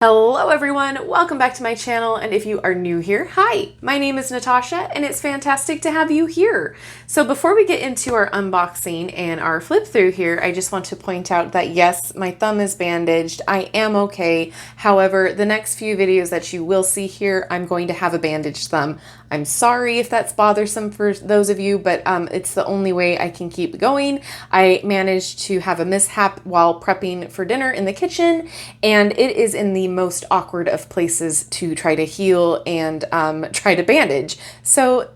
Hello everyone, welcome back to my channel, and if you are new here, hi, my name is Natasha and it's fantastic to have you here. So before we get into our unboxing and our flip through here, I just want to point out that yes, my thumb is bandaged, I am okay. However, the next few videos that you will see here, I'm going to have a bandaged thumb. I'm sorry if that's bothersome for those of you, but it's the only way I can keep going. I managed to have a mishap while prepping for dinner in the kitchen, and it is in the most awkward of places to try to heal and try to bandage. So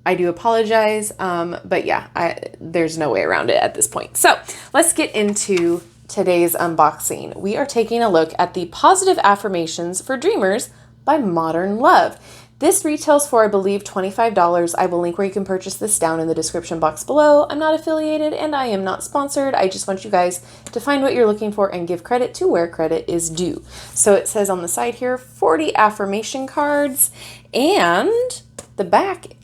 I do apologize, but yeah, there's no way around it at this point. So let's get into today's unboxing. We are taking a look at the Positive Affirmations for Dreamers by Modern Love. This retails for, I believe, $25. I will link where you can purchase this down in the description box below. I'm not affiliated and I am not sponsored. I just want you guys to find what you're looking for and give credit to where credit is due. So it says on the side here, 40 affirmation cards, and the back,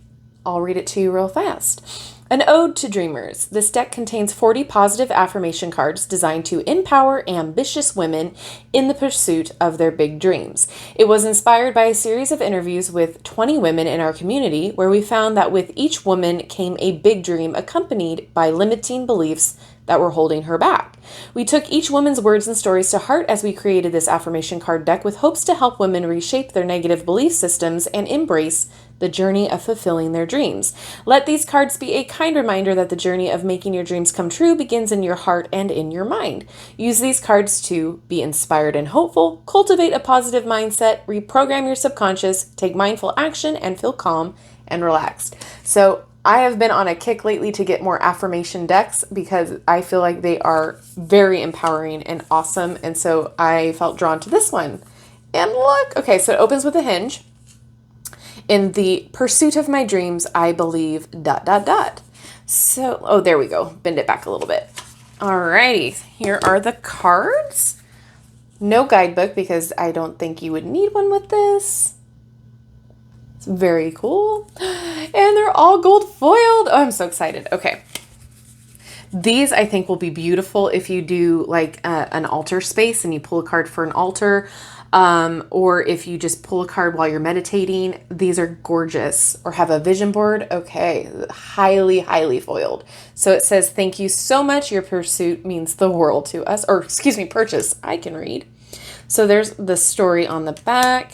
I'll read it to you real fast. An Ode to Dreamers. This deck contains 40 positive affirmation cards designed to empower ambitious women in the pursuit of their big dreams. It was inspired by a series of interviews with 20 women in our community, where we found that with each woman came a big dream accompanied by limiting beliefs that were holding her back. We took each woman's words and stories to heart as we created this affirmation card deck with hopes to help women reshape their negative belief systems and embrace the journey of fulfilling their dreams. Let these cards be a kind reminder that the journey of making your dreams come true begins in your heart and in your mind. Use these cards to be inspired and hopeful, cultivate a positive mindset, reprogram your subconscious, take mindful action, and feel calm and relaxed. So I have been on a kick lately to get more affirmation decks because I feel like they are very empowering and awesome. And so I felt drawn to this one. And look, okay, so it opens with a hinge. In the pursuit of my dreams, I believe, ... So, oh, there we go. Bend it back a little bit. Alrighty, here are the cards. No guidebook because I don't think you would need one with this. It's very cool. And they're all gold foiled. Oh, I'm so excited. Okay. These I think will be beautiful if you do like an altar space and you pull a card for an altar. Or if you just pull a card while you're meditating. These are gorgeous. Or have a vision board. Okay. Highly, highly foiled. So it says, thank you so much. Your pursuit means the world to us. Or excuse me, purchase. I can read. So there's the story on the back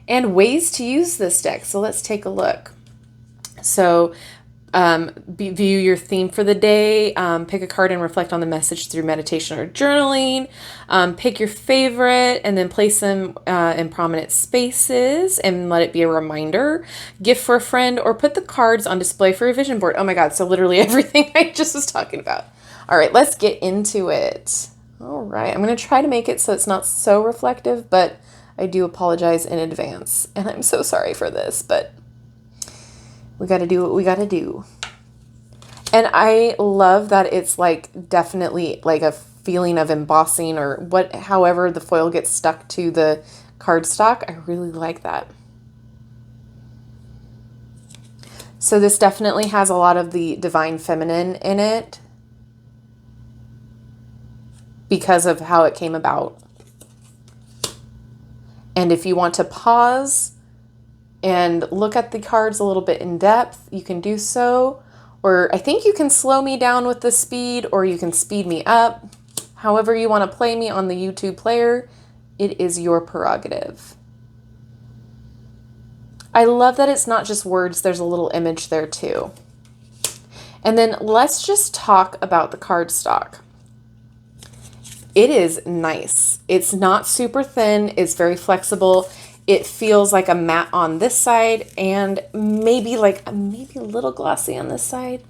and ways to use this deck. So let's take a look. So view your theme for the day, pick a card and reflect on the message through meditation or journaling, pick your favorite and then place them in prominent spaces and let it be a reminder, gift for a friend, or put the cards on display for a vision board. Oh my God, so literally everything I just was talking about. All right, let's get into it. All right, I'm going to try to make it so it's not so reflective, but I do apologize in advance, and I'm so sorry for this, but we got to do what we got to do. And I love that it's like definitely like a feeling of embossing or however the foil gets stuck to the cardstock. I really like that. So this definitely has a lot of the divine feminine in it because of how it came about. And if you want to pause and look at the cards a little bit in depth, you can do so. Or I think you can slow me down with the speed, or you can speed me up. However you want to play me on the YouTube player, it is your prerogative. I love that it's not just words, there's a little image there too. And then let's just talk about the cardstock. It is nice. It's not super thin. It's very flexible. It feels like a matte on this side and maybe a little glossy on this side.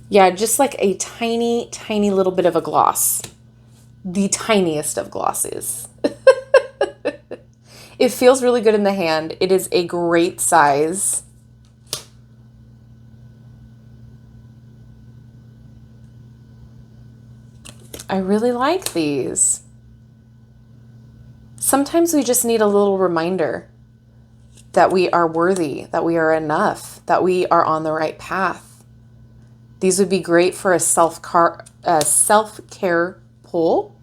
Yeah, just like a tiny, tiny little bit of a gloss. The tiniest of glosses. It feels really good in the hand. It is a great size. I really like these. Sometimes we just need a little reminder that we are worthy, that we are enough, that we are on the right path. These would be great for a self-care pull.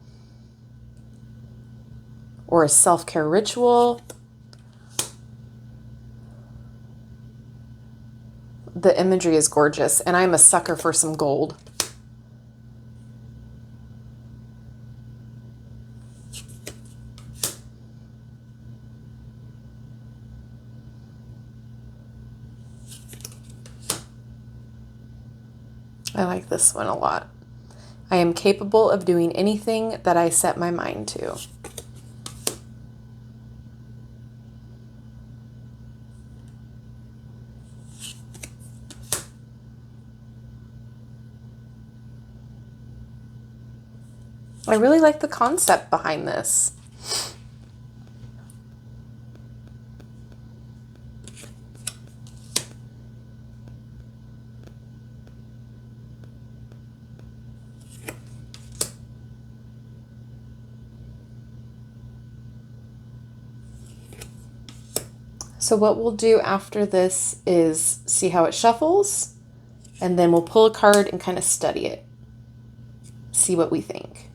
or a self-care ritual. The imagery is gorgeous, and I'm a sucker for some gold. I like this one a lot. I am capable of doing anything that I set my mind to. I really like the concept behind this. So what we'll do after this is see how it shuffles, and then we'll pull a card and kind of study it. See what we think.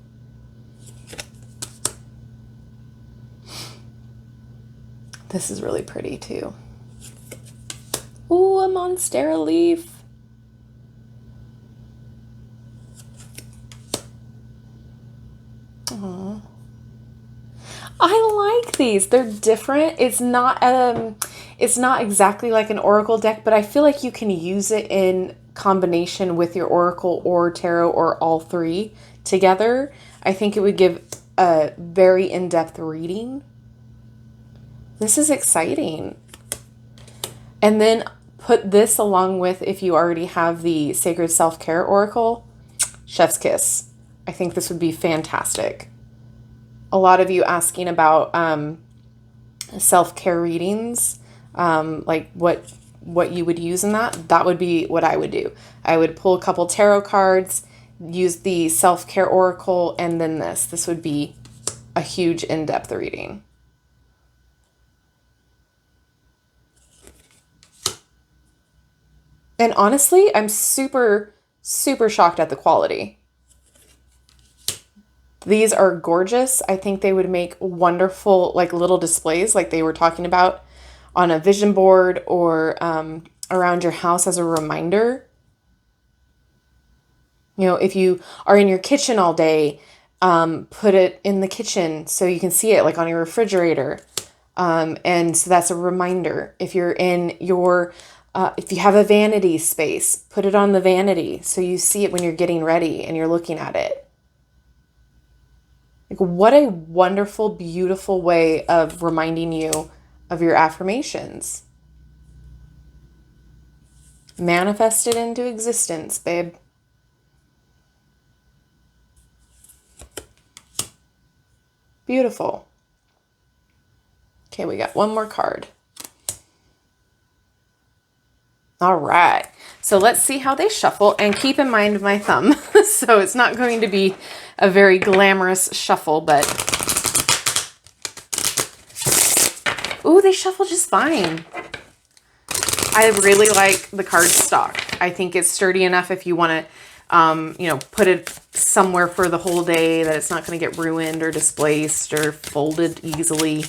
This is really pretty too. Ooh, a monstera leaf. Aww. I like these. They're different. It's not exactly like an oracle deck, but I feel like you can use it in combination with your oracle or tarot or all three together. I think it would give a very in-depth reading. This is exciting. And then put this along with, if you already have the Sacred Self-Care Oracle, chef's kiss. I think this would be fantastic. A lot of you asking about self-care readings, like what you would use in that. That would be what I would do. I would pull a couple tarot cards, use the Self-Care Oracle, and then this. This would be a huge in-depth reading. And honestly, I'm super, super shocked at the quality. These are gorgeous. I think they would make wonderful, like little displays like they were talking about on a vision board or around your house as a reminder. You know, if you are in your kitchen all day, put it in the kitchen so you can see it, like on your refrigerator. And so that's a reminder. If you're in your if you have a vanity space, put it on the vanity so you see it when you're getting ready and you're looking at it. Like, what a wonderful, beautiful way of reminding you of your affirmations. Manifest it into existence, babe. Beautiful. Okay, we got one more card. All right, so let's see how they shuffle, and keep in mind my thumb. So it's not going to be a very glamorous shuffle, but ooh, they shuffle just fine. I really like the card stock. I think it's sturdy enough if you want to, you know, put it somewhere for the whole day that it's not going to get ruined or displaced or folded easily.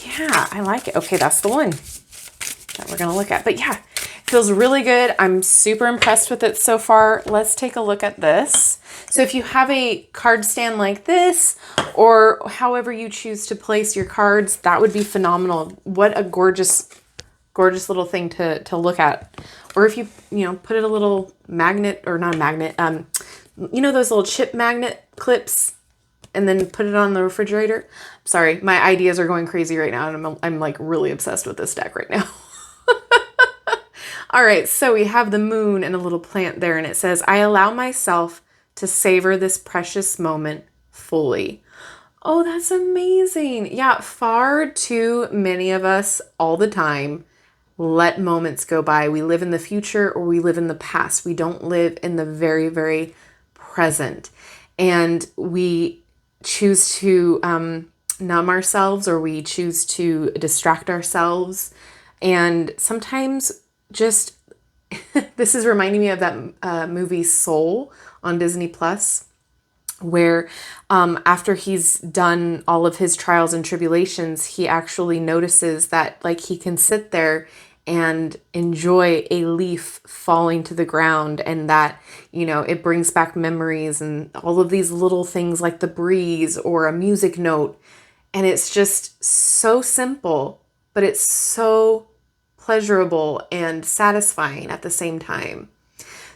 Yeah, I like it. Okay, that's the one that we're going to look at. But yeah, feels really good. I'm super impressed with it so far. Let's take a look at this. So if you have a card stand like this, or however you choose to place your cards, that would be phenomenal. What a gorgeous, gorgeous little thing to look at. Or if you know, put it a little magnet, or not a magnet, you know, those little chip magnet clips, and then put it on the refrigerator. Sorry, my ideas are going crazy right now, and I'm like really obsessed with this deck right now. All right, so we have the moon and a little plant there, and it says, I allow myself to savor this precious moment fully. Oh, that's amazing. Yeah, far too many of us all the time let moments go by. We live in the future or we live in the past. We don't live in the very, very present. And we choose to numb ourselves, or we choose to distract ourselves. And sometimes just, this is reminding me of that movie Soul on Disney Plus. where after he's done all of his trials and tribulations, he actually notices that like he can sit there and enjoy a leaf falling to the ground, and that, you know, it brings back memories and all of these little things like the breeze or a music note. And it's just so simple, but it's so pleasurable and satisfying at the same time.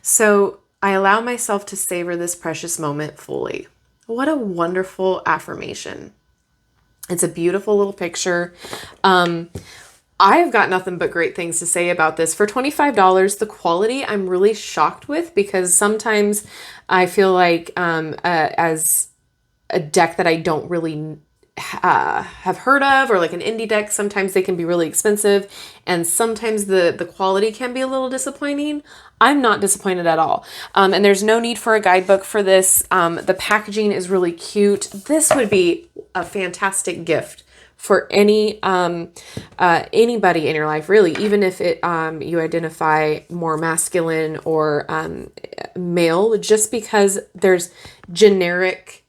So I allow myself to savor this precious moment fully. What a wonderful affirmation. It's a beautiful little picture. I've got nothing but great things to say about this. For $25, the quality I'm really shocked with, because sometimes I feel like as a deck that I don't really have heard of, or like an indie deck, sometimes they can be really expensive, and sometimes the quality can be a little disappointing. I'm not disappointed at all. And there's no need for a guidebook for this. The packaging is really cute. This would be a fantastic gift for anybody in your life, really, even if it you identify more masculine or male, just because there's generic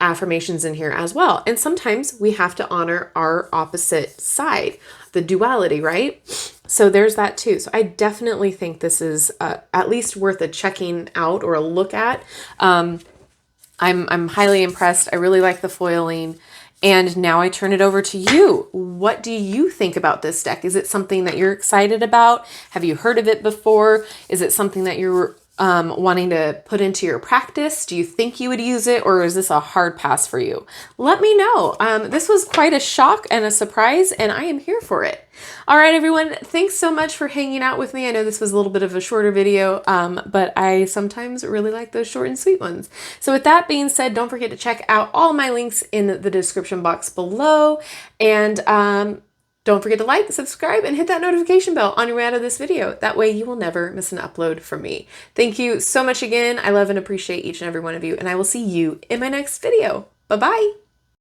affirmations in here as well. And sometimes we have to honor our opposite side, the duality, right? So there's that too. So I definitely think this is at least worth a checking out or a look at. I'm highly impressed. I really like the foiling. And now I turn it over to you. What do you think about this deck? Is it something that you're excited about? Have you heard of it before? Is it something that you're wanting to put into your practice? Do you think you would use it, or is this a hard pass for you? Let me know. This was quite a shock and a surprise, and I am here for it. All right, everyone. Thanks so much for hanging out with me. I know this was a little bit of a shorter video, but I sometimes really like those short and sweet ones. So with that being said, don't forget to check out all my links in the description box below, and don't forget to like, subscribe, and hit that notification bell on your way out of this video. That way you will never miss an upload from me. Thank you so much again. I love and appreciate each and every one of you, and I will see you in my next video. Bye-bye.